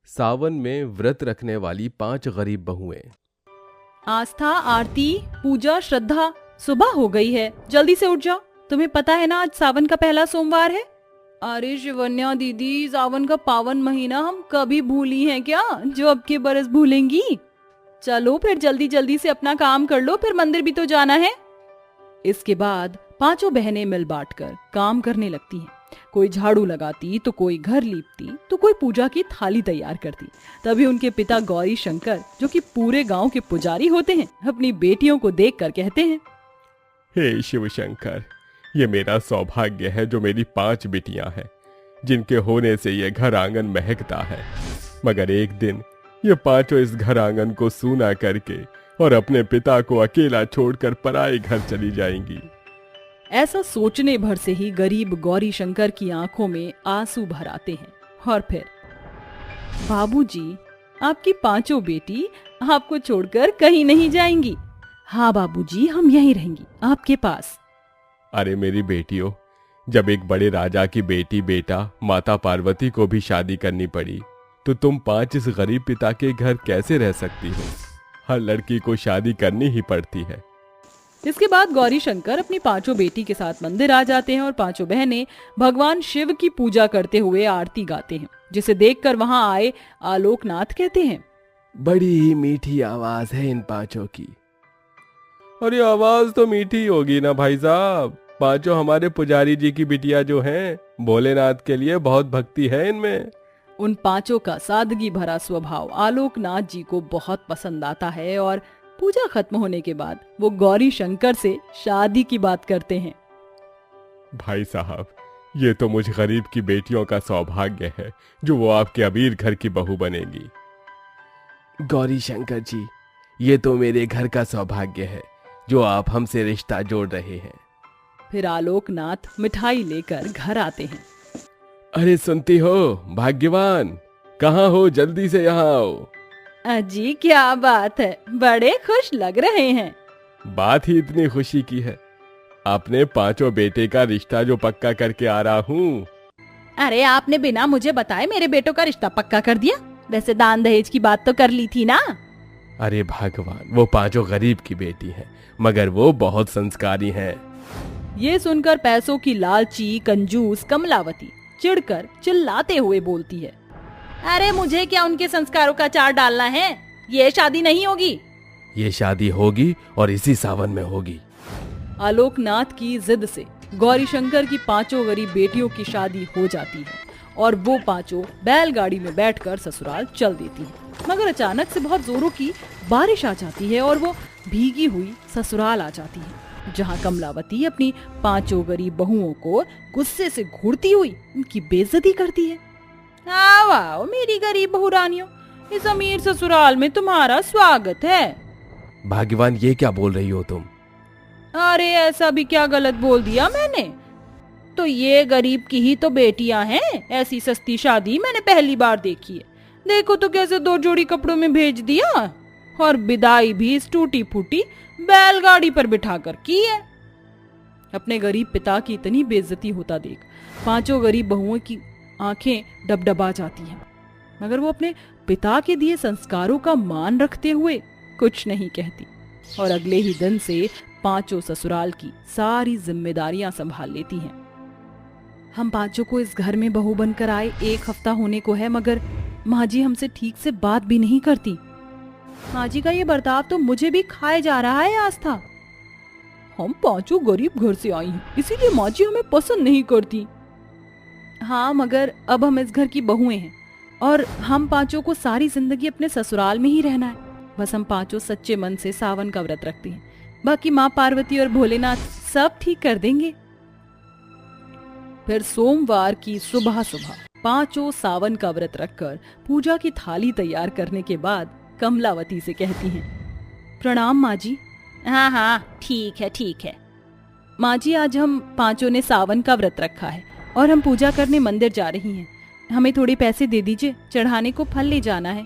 सावन में व्रत रखने वाली 5 गरीब बहुएं। आस्था, आरती, पूजा, श्रद्धा। सुबह हो गई है, जल्दी से उठ जाओ। तुम्हें पता है ना आज सावन का पहला सोमवार है। अरे शिवन्या दीदी, सावन का पावन महीना हम कभी भूली हैं क्या, जो अब के बरस भूलेंगी। चलो फिर जल्दी जल्दी से अपना काम कर लो, फिर मंदिर भी तो जाना है। इसके बाद पांचों बहनें मिल बांटकर काम करने लगती हैं। कोई झाड़ू लगाती, तो कोई घर लीपती, तो कोई पूजा की थाली तैयार करती। तभी उनके पिता गौरी शंकर, जो कि पूरे गांव के पुजारी होते हैं, अपनी बेटियों को देखकर कहते हैं, हे शिव शंकर, ये मेरा सौभाग्य है जो मेरी 5 बेटियां हैं, जिनके होने से ये घर आंगन महकता है। मगर एक दिन ये 5 इस घर आंगन को सूना करके और अपने पिता को अकेला छोड़कर पराए घर चली जाएंगी। ऐसा सोचने भर से ही गरीब गौरी शंकर की आंखों में आंसू भर आते हैं। और फिर, बाबूजी, आपकी 5 बेटी आपको छोड़कर कहीं नहीं जाएंगी। हाँ बाबूजी, हम यहीं रहेंगी आपके पास। अरे मेरी बेटियों, जब एक बड़े राजा की बेटी बेटा माता पार्वती को भी शादी करनी पड़ी, तो तुम 5 इस गरीब पिता के घर कैसे रह सकती हो। हर लड़की को शादी करनी ही पड़ती है। इसके बाद गौरी शंकर अपनी 5 बेटी के साथ मंदिर आ जाते हैं और 5 बहनें भगवान शिव की पूजा करते हुए आरती गाते हैं, जिसे देखकर वहां आए आलोकनाथ कहते हैं, बड़ी ही मीठी आवाज है इन 5 की। अरे आवाज तो मीठी होगी ना भाई साहब, 5 हमारे पुजारी जी की बिटिया जो हैं, भोलेनाथ के लिए बहुत भक्ति है इनमें। उन 5 का सादगी भरा स्वभाव आलोकनाथ जी को बहुत पसंद आता है और पूजा खत्म होने के बाद वो गौरी शंकर से शादी की बात करते हैं। भाई साहब, ये तो मुझ गरीब की बेटियों का सौभाग्य है जो वो आपके अमीर घर की बहू बनेगी। गौरी शंकर जी, ये तो मेरे घर का सौभाग्य है जो आप हमसे रिश्ता जोड़ रहे हैं। फिर आलोकनाथ मिठाई लेकर घर आते हैं। अरे सुनती हो भाग्यवान, कहाँ हो, जल्दी से यहाँ आओ। अजी क्या बात है, बड़े खुश लग रहे हैं। बात ही इतनी खुशी की है, आपने 5 बेटे का रिश्ता जो पक्का करके आ रहा हूँ। अरे आपने बिना मुझे बताए मेरे बेटों का रिश्ता पक्का कर दिया। वैसे दान दहेज की बात तो कर ली थी ना। अरे भगवान, वो 5 गरीब की बेटी है, मगर वो बहुत संस्कारी हैं। ये सुनकर पैसों की लालची कंजूस कमलावती चिढ़कर चिल्लाते हुए बोलती है, अरे मुझे क्या उनके संस्कारों का चार डालना है, ये शादी नहीं होगी। ये शादी होगी और इसी सावन में होगी। आलोकनाथ की जिद से गौरी शंकर की 5 गरीब बेटियों की शादी हो जाती है और वो 5 बैलगाड़ी में बैठकर ससुराल चल देती है। मगर अचानक से बहुत जोरों की बारिश आ जाती है और वो भीगी हुई ससुराल आ जाती है, जहाँ कमलावती अपनी 5 गरीब बहुओं को गुस्से से घूरती हुई उनकी बेइज्जती करती है। आओ आओ मेरी गरीब बहू रानियों, इस अमीर ससुराल में तुम्हारा स्वागत है। भाग्यवान, ये क्या बोल रही हो तुम। अरे ऐसा भी क्या गलत बोल दिया मैंने। तो ये गरीब की ही तो बेटियां हैं, ऐसी सस्ती शादी मैंने पहली बार देखी है। देखो तो कैसे 2 जोड़ी कपड़ों में भेज दिया और विदाई भी इस टूटी फूटी बैलगाड़ी पर बिठाकर की है। अपने गरीब पिता की इतनी बेइज्जती होता देख 5 गरीब बहुओं की आंखें डबडबा जाती हैं, मगर वो अपने पिता के दिए संस्कारों का मान रखते हुए कुछ नहीं कहती और अगले ही दिन से 5 ससुराल की सारी जिम्मेदारियां संभाल लेती हैं। हम 5 को इस घर में बहू बनकर आए 1 हफ्ता होने को है, मगर माँ जी हमसे ठीक से बात भी नहीं करती। माँ जी का ये बर्ताव तो मुझे भी खाए जा रहा है आस्था। हम 5 गरीब घर से आई हैं, इसीलिए माँ जी हमें पसंद नहीं करती। हाँ, मगर अब हम इस घर की बहुएं हैं और हम 5 को सारी जिंदगी अपने ससुराल में ही रहना है। बस हम 5 सच्चे मन से सावन का व्रत रखते हैं, बाकी माँ पार्वती और भोलेनाथ सब ठीक कर देंगे। फिर सोमवार की सुबह सुबह 5 सावन का व्रत रखकर पूजा की थाली तैयार करने के बाद कमलावती से कहती हैं, प्रणाम माँ जी। हाँ हाँ ठीक है ठीक है। माँ जी, आज हम 5 ने सावन का व्रत रखा है और हम पूजा करने मंदिर जा रही हैं। हमें थोड़े पैसे दे दीजिए, चढ़ाने को फल ले जाना है।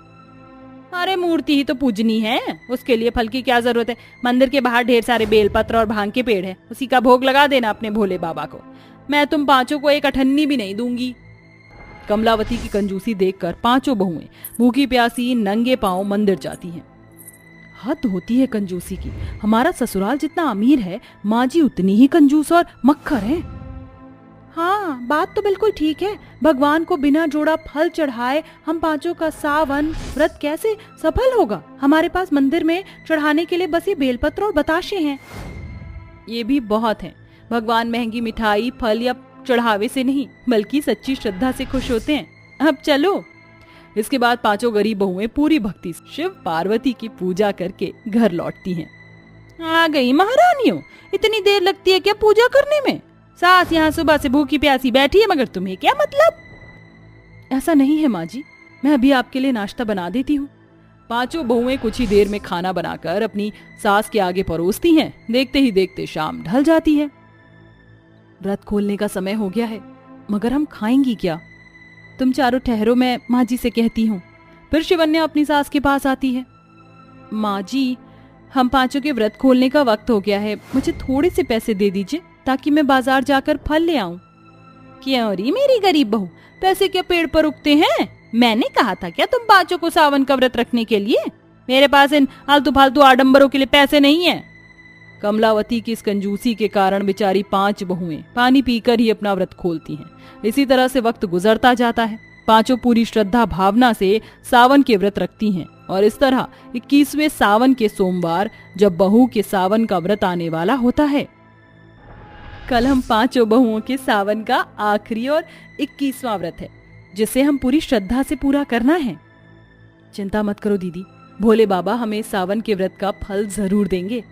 अरे मूर्ति ही तो पूजनी है, उसके लिए फल की क्या जरूरत है। मंदिर के बाहर ढेर सारे बेलपत्र और भांग के पेड़ हैं, उसी का भोग लगा देना अपने भोले बाबा को। मैं तुम 5 को एक अठन्नी भी नहीं दूंगी। कमलावती की कंजूसी देखकर पांचों बहुएं भूखी प्यासी नंगे पांव मंदिर जाती हैं। हद होती है कंजूसी की। हमारा ससुराल जितना अमीर है, माँ जी उतनी ही कंजूस और मक्खर है। हाँ, बात तो बिल्कुल ठीक है। भगवान को बिना जोड़ा फल चढ़ाए हम पांचों का सावन व्रत कैसे सफल होगा? हमारे पास मंदिर में चढ़ाने के लिए बस ये बेलपत्र और बताशे हैं। ये भी बहुत है। भगवान महंगी मिठाई, फल या चढ़ावे से नहीं, बल्कि सच्ची श्रद्धा से खुश होते हैं। अब चलो। इसके बाद पांचों गरीब बहुएं पूरी भक्ति से शिव पार्वती की पूजा करके घर लौटती हैं। आ गई महारानियों, इतनी देर लगती है क्या पूजा करने में? सास यहाँ सुबह से भूखी प्यासी बैठी है, मगर तुम्हें क्या मतलब? ऐसा नहीं है माँ जी, मैं अभी आपके लिए नाश्ता बना देती हूँ। पांचों बहुएं कुछ ही देर में खाना बनाकर अपनी सास के आगे परोसती हैं। देखते ही देखते शाम ढल जाती है। व्रत खोलने का समय हो गया है, मगर हम खाएंगी क्या? तुम चारों ठहरो, मैं माँ जी से कहती हूँ। फिर शिवन्या अपनी सास के पास आती है। माँ जी, हम पांचों के व्रत खोलने का वक्त हो गया है, मुझे थोड़े से पैसे दे दीजिए ताकि मैं बाजार जाकर फल ले आऊं। क्यों री मेरी गरीब बहू, पैसे क्या पेड़ पर उगते हैं? मैंने कहा था क्या तुम पांचों को सावन का व्रत रखने के लिए? मेरे पास इन आलतू फालतू आडंबरों के लिए पैसे नहीं है। कमलावती की इस कंजूसी के कारण बेचारी पांच बहुएं पानी पीकर ही अपना व्रत खोलती हैं। इसी तरह से वक्त गुजरता जाता है। पांचों पूरी श्रद्धा भावना से सावन के व्रत रखती हैं और इस तरह 21वें सावन के सोमवार, जब बहू के सावन का व्रत आने वाला होता है। कल हम पांचों बहुओं के सावन का आखिरी और 21वां व्रत है, जिसे हम पूरी श्रद्धा से पूरा करना है। चिंता मत करो दीदी, भोले बाबा हमें सावन के व्रत का फल जरूर देंगे।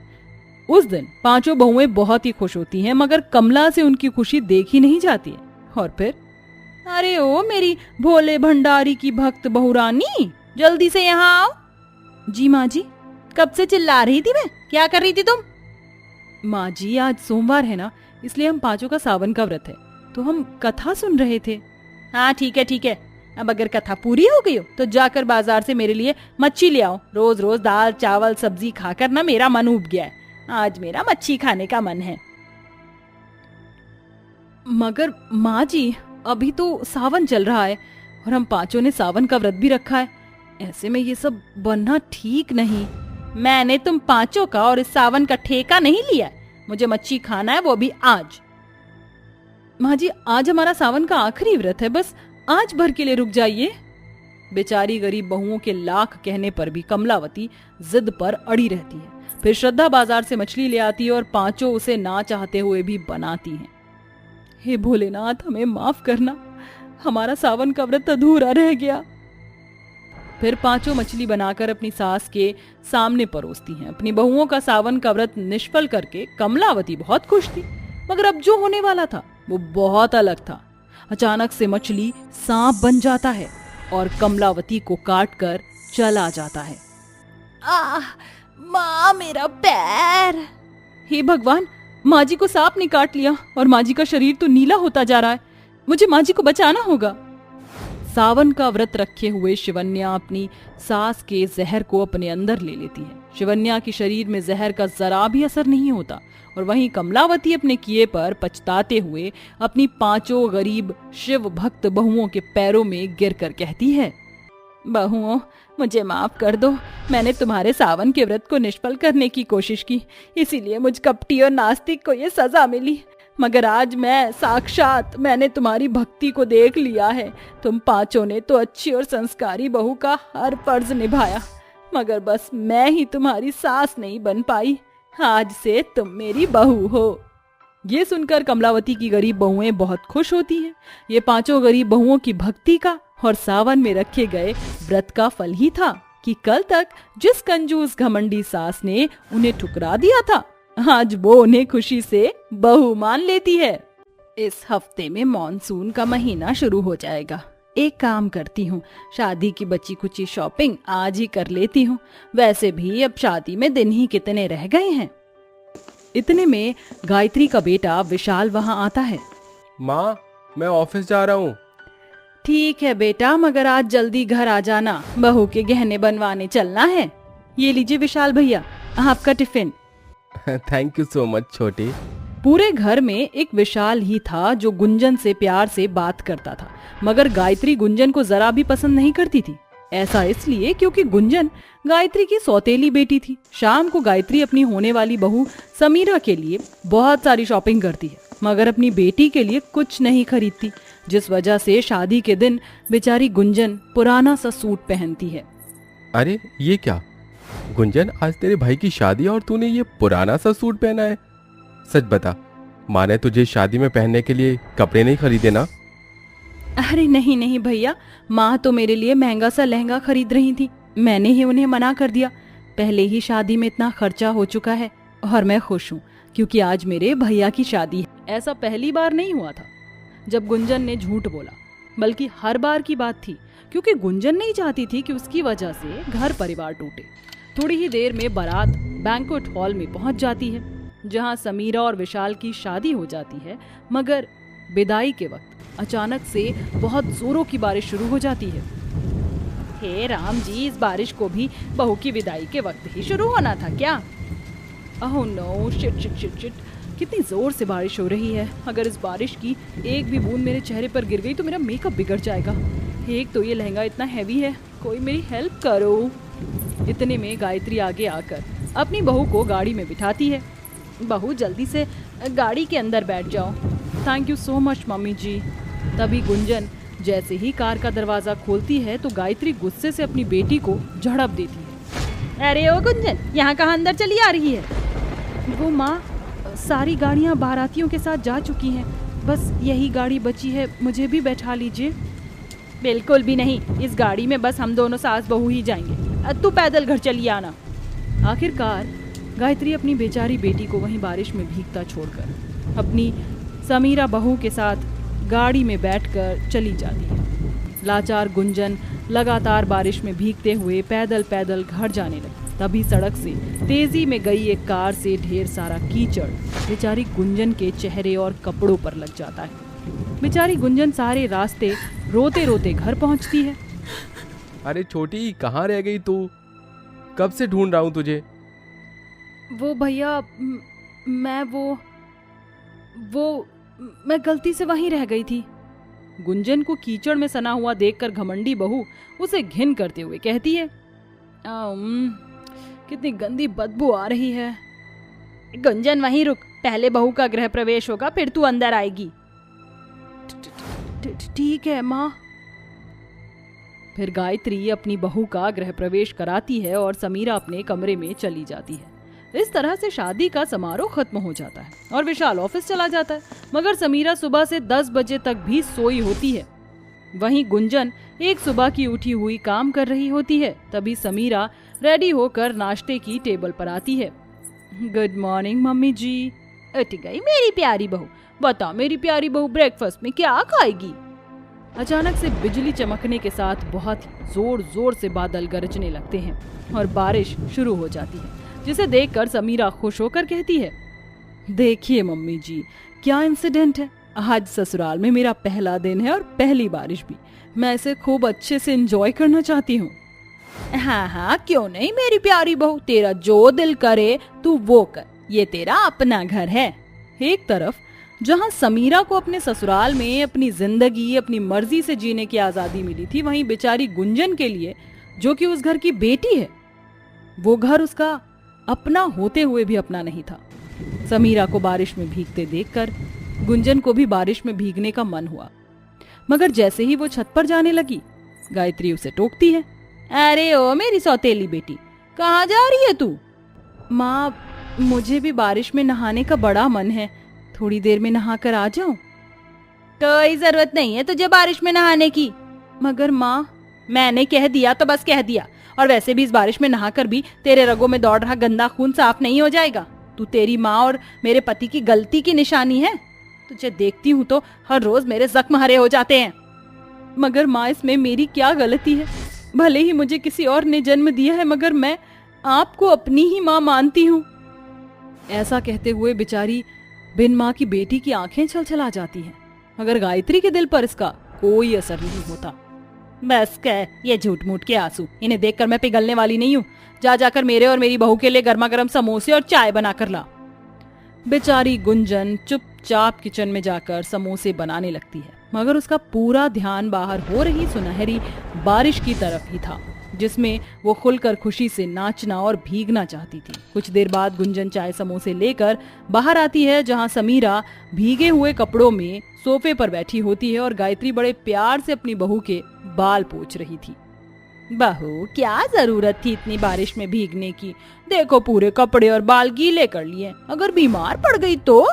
उस दिन पांचों बहुएं बहुत ही खुश होती हैं, मगर कमला से उनकी खुशी देखी नहीं जाती है। और फिर, अरे ओ मेरी भोले भंडारी की भक्त बहुरानी, जल्दी से यहाँ आओ। जी माँ जी। कब से चिल्ला रही थी मैं, क्या कर रही थी तुम? माँ जी, आज सोमवार है ना, इसलिए हम पांचों का सावन का व्रत है, तो हम कथा सुन रहे थे। हाँ ठीक है ठीक है, अब अगर कथा पूरी हो गई हो तो जाकर बाजार से मेरे लिए मच्छी ले आओ। रोज रोज दाल चावल सब्जी खाकर ना मेरा मन उब गया है। आज मेरा मच्छी खाने का मन है। मगर माँ जी, अभी तो सावन चल रहा है और हम पांचों ने सावन का व्रत भी रखा है। ऐसे में ये सब बनना ठीक नहीं। मैंने तुम पांचों का और इस सावन का ठेका नहीं लिया। मुझे मच्छी खाना है, वो भी आज। माँ जी, आज हमारा सावन का आखिरी व्रत है, बस आज भर के लिए रुक जाइए। बेचारी गरीब बहुओं के लाख कहने पर भी कमलावती जिद पर अड़ी रहती है। फिर श्रद्धा बाजार से मछली ले आती है और पांचों उसे ना चाहते हुए भी बनाती हैं। हे भोलेनाथ, हमें माफ करना, हमारा सावन का व्रत अधूरा रह गया। फिर पांचों मछली बनाकर अपनी सास के सामने परोसती हैं। अपनी बहुओं का सावन का व्रत निष्फल करके कमलावती बहुत खुश थी, मगर अब जो होने वाला था वो बहुत अलग था। अचानक से मछली सांप बन जाता है और कमलावती को काट कर चला जाता है। माँ, मेरा पैर! हे भगवान, माँ जी को सांप ने काट लिया और माँ जी का शरीर तो नीला होता जा रहा है। मुझे माँ जी को बचाना होगा। सावन का व्रत रखे हुए शिवन्या अपनी सास के जहर को अपने अंदर ले लेती है। शिवन्या के शरीर में जहर का जरा भी असर नहीं होता और वहीं कमलावती अपने किए पर पछताते हुए अपनी पांचों गरीब शिव भक्त बहुओं के पैरों में गिरकर कहती है, बहुओं, मुझे माफ कर दो। मैंने तुम्हारे सावन के व्रत को निष्फल करने की कोशिश की, इसीलिए मुझ कपटी और नास्तिक को ये सजा मिली। मगर आज मैंने तुम्हारी भक्ति को देख लिया है। तुम पांचों ने तो अच्छी और संस्कारी बहू का हर फर्ज निभाया, मगर बस मैं ही तुम्हारी सास नहीं बन पाई। आज से तुम मेरी बहू हो। ये सुनकर कमलावती की गरीब बहुएं बहुत खुश होती हैं। ये पांचों गरीब बहुओं की भक्ति का और सावन में रखे गए व्रत का फल ही था कि कल तक जिस कंजूस घमंडी सास ने उन्हें ठुकरा दिया था, आज वो उन्हें खुशी से बहू मान लेती है। इस हफ्ते में मॉनसून का महीना शुरू हो जाएगा। एक काम करती हूँ, शादी की बची कुची शॉपिंग आज ही कर लेती हूँ। वैसे भी अब शादी में दिन ही कितने रह गए हैं। इतने में गायत्री का बेटा विशाल वहाँ आता है। माँ, मैं ऑफिस जा रहा हूँ। ठीक है बेटा, मगर आज जल्दी घर आ जाना, बहू के गहने बनवाने चलना है। ये लीजिए विशाल भैया, आपका tiffin. Thank you so much छोटी। पूरे घर में एक विशाल ही था जो गुंजन से प्यार से बात करता था, मगर गायत्री गुंजन को जरा भी पसंद नहीं करती थी। ऐसा इसलिए क्योंकि गुंजन गायत्री की सौतेली बेटी थी। शाम को गायत्री अपनी होने वाली बहू समीरा के लिए बहुत सारी शॉपिंग करती है, मगर अपनी बेटी के लिए कुछ नहीं खरीदती, जिस वजह से शादी के दिन बेचारी गुंजन पुराना सा सूट पहनती है। अरे ये क्या गुंजन, आज तेरे भाई की शादी और तूने ये पुराना सा सूट पहना है? सच बता, माँ ने तुझे शादी में पहनने के लिए कपड़े नहीं खरीदे ना? अरे नहीं नहीं भैया, माँ तो मेरे लिए महंगा सा लहंगा खरीद रही थी, मैंने ही उन्हें मना कर दिया। पहले ही शादी में इतना खर्चा हो चुका है और मैं खुश हूँ क्योंकि आज मेरे भैया की शादी है। ऐसा पहली बार नहीं हुआ था जब गुंजन ने झूठ बोला, बल्कि हर बार की बात थी, क्योंकि गुंजन नहीं चाहती थी कि उसकी वजह से घर परिवार टूटे। थोड़ी ही देर में बारात बैंक्वेट हॉल में पहुंच जाती है, जहां समीरा और विशाल की शादी हो जाती है। मगर विदाई के वक्त अचानक से बहुत जोरों की बारिश शुरू हो जाती है। हे राम जी, इस बारिश को भी बहू की विदाई के वक्त ही शुरू होना था क्या? Oh no, shit shit shit shit, कितनी जोर से बारिश हो रही है। अगर इस बारिश की एक भी बूंद मेरे चेहरे पर गिर गई तो मेरा मेकअप बिगड़ जाएगा। एक तो ये लहंगा इतना हैवी है, कोई मेरी हेल्प करो। इतने में गायत्री आगे आकर अपनी बहू को गाड़ी में बिठाती है। बहू जल्दी से गाड़ी के अंदर बैठ जाओ। Thank you so much mummy ji. तभी गुंजन जैसे ही कार का दरवाजा खोलती है तो गायत्री गुस्से से अपनी बेटी को झड़प देती है। अरे ओ गुंजन, यहाँ कहाँ अंदर चली आ रही है? वो माँ, सारी गाड़ियाँ बारातियों के साथ जा चुकी हैं, बस यही गाड़ी बची है, मुझे भी बैठा लीजिए। बिल्कुल भी नहीं, इस गाड़ी में बस हम दोनों सास बहू ही जाएंगे, तू पैदल घर चली आना। आखिरकार गायत्री अपनी बेचारी बेटी को वहीं बारिश में भीगता छोड़कर अपनी समीरा बहू के साथ गाड़ी में बैठकर चली जाती है। लाचार गुंजन लगातार बारिश में भीगते हुए पैदल पैदल घर जाने लगी। तभी सड़क से तेजी में गई एक कार से ढेर सारा कीचड़ बेचारी गुंजन के चेहरे और कपड़ों पर लग जाता है। बेचारी गुंजन सारे रास्ते रोते रोते घर पहुंचती है। अरे छोटी, कहाँ रह गई तू? कब से ढूंढ रहा हूँ तुझे। वो भैया, मैं गलती से वहीं रह गई थी। गुंजन को कीचड़ में सना हुआ देखकर घमंडी बहू उसे घिन करते हुए कहती है, कितनी गंदी बदबू आ रही है। गुंजन वहीं रुक, पहले बहू का गृह प्रवेश होगा, फिर तू अंदर आएगी। ठीक है माँ। फिर गायत्री अपनी बहू का गृह प्रवेश कराती है और समीरा अपने कमरे में चली जाती है। इस तरह से शादी का समारोह खत्म हो जाता है और विशाल ऑफिस चला जाता है। मगर समीरा सुबह से 10 बजे तक भी सोई होती है। वहीं गुंजन एक सुबह की उठी हुई काम कर रही होती है। तभी समीरा रेडी होकर नाश्ते की टेबल पर आती है। गुड मॉर्निंग मम्मी जी। उठ गई मेरी प्यारी बहू, बता मेरी प्यारी बहू ब्रेकफास्ट में क्या खाएगी? अचानक से बिजली चमकने के साथ बहुत ही जोर जोर से बादल गरजने लगते हैं और बारिश शुरू हो जाती है, जिसे देखकर समीरा खुश होकर कहती है, देखिए मम्मी जी, क्या इंसिडेंट है। आज ससुराल में मेरा पहला दिन है और पहली बारिश भी। मैं इसे खूब अच्छे से एंजॉय करना चाहती हूँ। हाँ हाँ, क्यों नहीं मेरी प्यारी बहू, तेरा जो दिल करे तू वो कर, ये तेरा अपना घर है। एक तरफ जहाँ समीरा को अपने ससुराल में अपनी जिंदगी अपनी मर्जी से जीने की आजादी मिली थी, वहीं बेचारी गुंजन के लिए, जो कि उस घर की बेटी है, वो घर उसका अपना होते हुए भी अपना नहीं था। समीरा को बारिश में भीगते देखकर गुंजन को भी बारिश में भीगने का मन हुआ, मगर जैसे ही वो छत पर जाने लगी, गायत्री उसे टोकती है। अरे ओ मेरी सौतेली बेटी, कहाँ जा रही है तू? माँ, मुझे भी बारिश में नहाने का बड़ा मन है, थोड़ी देर में नहा कर आ जाऊं? कोई जरूरत नहीं है तुझे बारिश में नहाने की। मगर माँ, मैंने कह दिया तो बस कह दिया, और वैसे भी इस बारिश में नहाकर भी तेरे रगों में दौड़ रहा गंदा खून साफ नहीं हो जाएगा। तू तेरी माँ और मेरे पति की गलती की निशानी है। तुझे देखती हूँ तो हर रोज मेरे जख्म हरे हो जाते हैं। मगर माँ, इसमें मेरी क्या गलती है? भले ही मुझे किसी और ने जन्म दिया है, मगर मैं आपको अपनी ही माँ मानती हूँ। ऐसा कहते हुए बेचारी बिन माँ की बेटी की आंखें छलछला जाती हैं, मगर गायत्री के दिल पर इसका कोई असर नहीं होता। बस कह, ये झूठ मूठ के आंसू, इन्हें देखकर मैं पिघलने वाली नहीं हूँ। जा जाकर मेरे और मेरी बहू के लिए गर्मा गर्म समोसे और चाय बना कर ला। बेचारी गुंजन चुपचाप किचन में जाकर समोसे बनाने लगती है, मगर उसका पूरा ध्यान बाहर हो रही सुनहरी बारिश की तरफ ही था, जिसमें वो खुलकर खुशी से नाचना और भीगना चाहती थी। कुछ देर बाद गुंजन चाय समोसे लेकर बाहर आती है, जहां समीरा भीगे हुए कपड़ों में सोफे पर बैठी होती है और गायत्री बड़े प्यार से अपनी बहू के बाल पोंछ रही थी। बहू, क्या जरूरत थी इतनी बारिश में भीगने की? देखो पूरे कपड़े और बाल गीले कर लिए, अगर बीमार पड़ गई तो?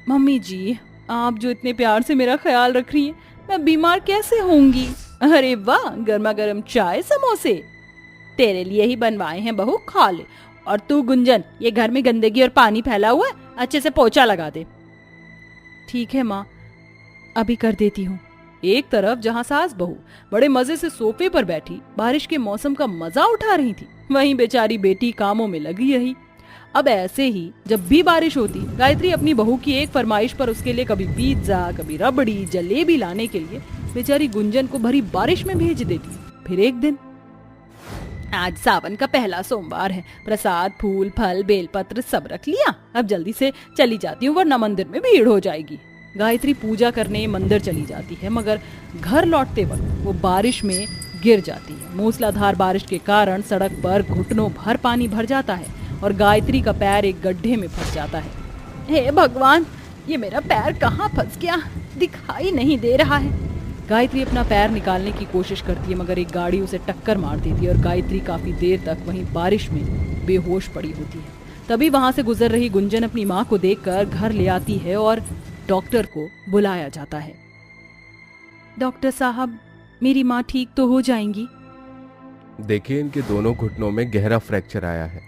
मम्मी जी, आप जो इतने प्यार से मेरा ख्याल रख रही हैं, मैं बीमार कैसे होंगी? अरे वाह, गर्मा गर्म चाय समोसे तेरे लिए ही बनवाए हैं बहू, खा ले। और तू गुंजन, ये घर में गंदगी और पानी फैला हुआ है, अच्छे से पोछा लगा दे। ठीक है माँ, अभी कर देती हूँ। एक तरफ जहाँ सास बहू बड़े मजे से सोफे पर बैठी बारिश के मौसम का मजा उठा रही थी, वहीं बेचारी बेटी कामों में लगी रही। अब ऐसे ही जब भी बारिश होती, गायत्री अपनी बहू की एक फरमाइश पर उसके लिए कभी पिज्जा, कभी रबड़ी, जलेबी लाने के लिए बेचारी गुंजन को भरी बारिश में भेज देती। फिर एक दिन, आज सावन का पहला सोमवार है, प्रसाद, फूल, फल, बेलपत्र सब रख लिया, अब जल्दी से चली जाती हूँ वरना मंदिर में भीड़ हो जाएगी। गायत्री पूजा करने मंदिर चली जाती है, मगर घर लौटते वक्त वो बारिश में गिर जाती है। मूसलाधार बारिश के कारण सड़क पर घुटनों भर पानी भर जाता है और गायत्री का पैर एक गड्ढे में फंस जाता है। हे भगवान, ये मेरा पैर कहाँ फंस गया, दिखाई नहीं दे रहा है। गायत्री अपना पैर निकालने की कोशिश करती है, मगर एक गाड़ी उसे टक्कर मार देती है और गायत्री काफी देर तक वहीं बारिश में बेहोश पड़ी होती है। तभी वहां से गुजर रही गुंजन अपनी माँ को देखकर घर ले आती है और डॉक्टर को बुलाया जाता है। डॉक्टर साहब, मेरी माँ ठीक तो हो जाएंगी? देखिए, इनके दोनों घुटनों में गहरा फ्रैक्चर आया है,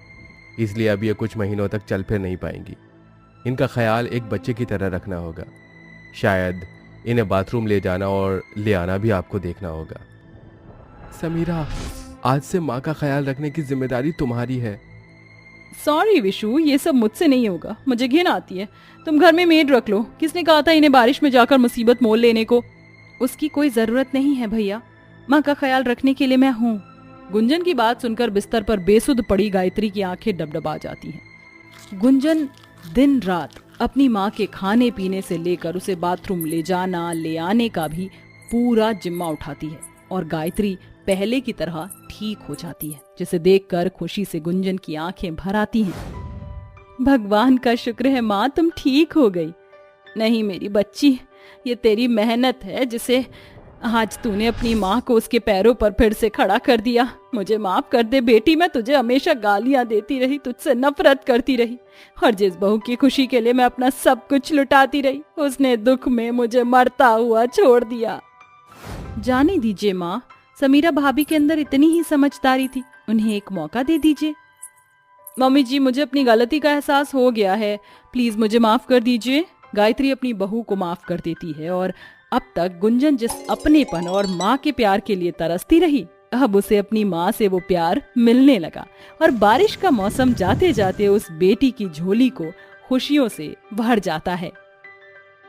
इसलिए अब ये कुछ महीनों तक चल फिर नहीं पाएंगी। इनका ख्याल एक बच्चे की तरह रखना होगा। शायद इन्हें बाथरूम ले जाना और ले आना भी आपको देखना होगा। समीरा, आज से माँ का ख्याल रखने की जिम्मेदारी तुम्हारी है। सॉरी विशु, ये सब मुझसे नहीं होगा, मुझे घिन आती है। तुम घर में मेड रख लो। किसने कहा था इन्हें बारिश में जाकर मुसीबत मोल लेने को? उसकी कोई जरूरत नहीं है भैया, माँ का ख्याल रखने के लिए मैं हूँ। गुंजन की बात सुनकर बिस्तर पर बेसुध पड़ी गायत्री की आंखें डबडबा जाती हैं। गुंजन दिन रात अपनी माँ के खाने पीने से लेकर उसे बाथरूम ले जाना ले आने का भी पूरा जिम्मा उठाती है और गायत्री पहले की तरह ठीक हो जाती है, जिसे देखकर खुशी से गुंजन की आंखें भर आती हैं। भगवान का शुक्र है माँ, तुम ठीक हो गई। नहीं मेरी बच्ची, ये तेरी मेहनत है जिसे आज तूने अपनी माँ को उसके पैरों पर फिर से खड़ा कर दिया। मुझे माफ कर दे बेटी, मैं तुझे हमेशा गालियां देती रही, तुझसे नफरत करती रही और जिस बहू की खुशी के लिए मैं अपना सब कुछ लुटाती रही, उसने दुख में मुझे मरता हुआ छोड़ दिया। जाने दीजिए माँ, समीरा भाभी के अंदर इतनी ही समझदारी थी, उन्हें एक मौका दे दीजिए। मम्मी जी, मुझे अपनी गलती का एहसास हो गया है, प्लीज मुझे माफ कर दीजिए। गायत्री अपनी बहू को माफ कर देती है और अब तक गुंजन जिस अपनेपन और माँ के प्यार के लिए तरसती रही, अब उसे अपनी माँ से वो प्यार मिलने लगा और बारिश का मौसम जाते जाते उस बेटी की झोली को खुशियों से भर जाता है।